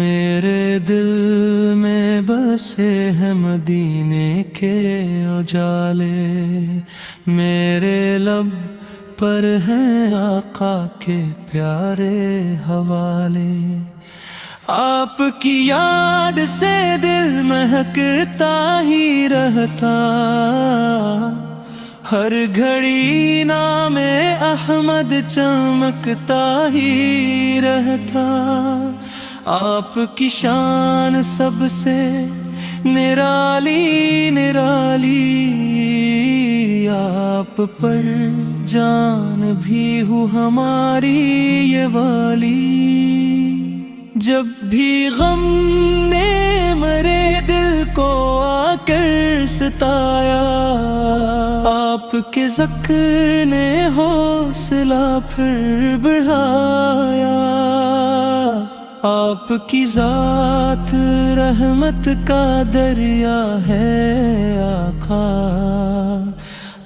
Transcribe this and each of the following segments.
میرے دل میں بسے ہیں مدینے کے اجالے، میرے لب پر ہیں آقا کے پیارے حوالے۔ آپ کی یاد سے دل مہکتا ہی رہتا، ہر گھڑی نام احمد چمکتا ہی رہتا۔ آپ کی شان سب سے نرالی نرالی، آپ پر جان بھی ہو ہماری یہ والی۔ جب بھی غم نے مرے دل کو آ کر ستایا، آپ کے ذکر نے حوصلہ پھر بڑھایا۔ آپ کی ذات رحمت کا دریا ہے آقا،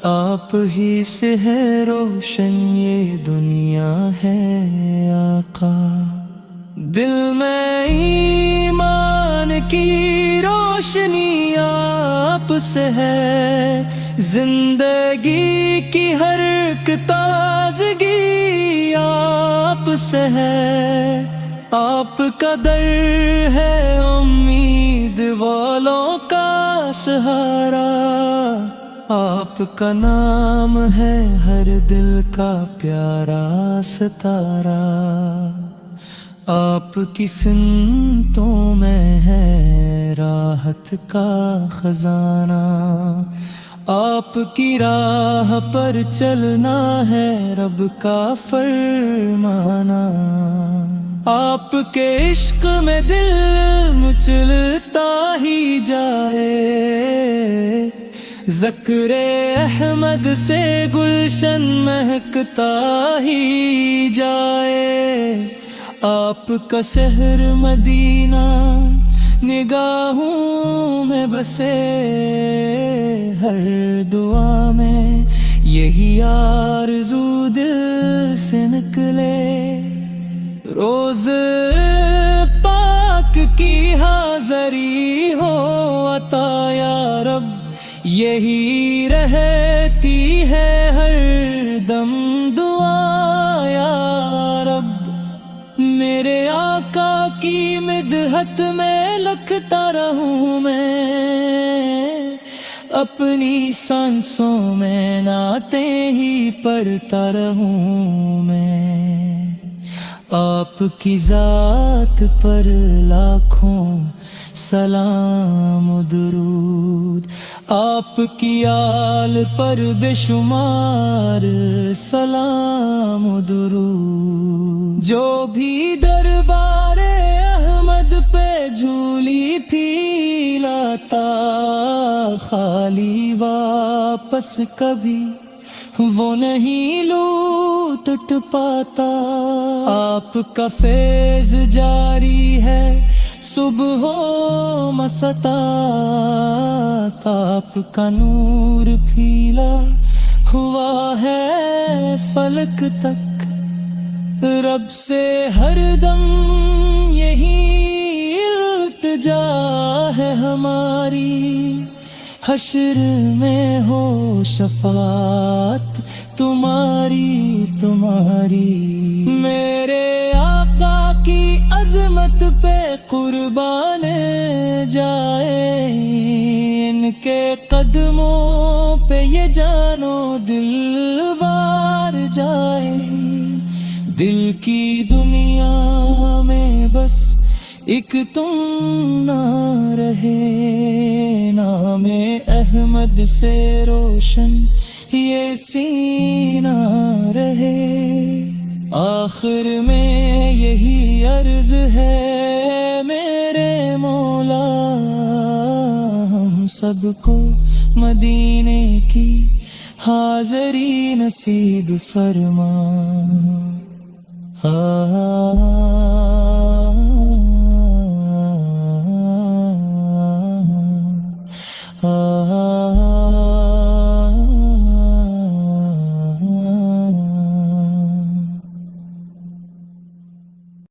آپ ہی سے ہے روشن یہ دنیا ہے آقا۔ دل میں ایمان کی روشنی آپ سے ہے، زندگی کی ہر ایک تازگی آپ سے ہے۔ آپ کا در ہے امید والوں کا سہارا، آپ کا نام ہے ہر دل کا پیارا ستارہ۔ آپ کی سمتوں میں ہے راحت کا خزانہ، آپ کی راہ پر چلنا ہے رب کا فرمانا۔ آپ کے عشق میں دل مچلتا ہی جائے، ذکر احمد سے گلشن مہکتا ہی جائے۔ آپ کا شہر مدینہ نگاہوں میں بسے، ہر دعا میں یہی آرزو دل سے نکلے۔ روز پاک کی حاضری ہو عطا یا رب، یہی رہتی ہے ہر دم دعا یا رب۔ میرے آقا کی مدحت میں لکھتا رہوں میں، اپنی سانسوں میں نعتیں ہی پڑھتا رہوں میں۔ آپ کی ذات پر لاکھوں سلام و درود، آپ کی آل پر بے شمار سلام و درود۔ جو بھی دربار احمد پہ جھولی پھی لاتا، خالی واپس کبھی وہ نہیں لوٹ پاتا۔ آپ کا فیض جاری ہے صبح و مساء، آپ کا نور پھیلا ہوا ہے فلک تک۔ رب سے ہر دم یہی التجا ہے ہماری، حشر میں ہو شفاعت تمہاری تمہاری۔ میرے آقا کی عظمت پہ قربان جائے، ان کے قدموں پہ یہ جانو دل وار جائے۔ دل کی دنیا میں بس ایک تم نہ رہے، نام احمد سے روشن یہ سینہ رہے۔ آخر میں یہی عرض ہے میرے مولا، ہم سب کو مدینے کی حاضری نصیب فرما۔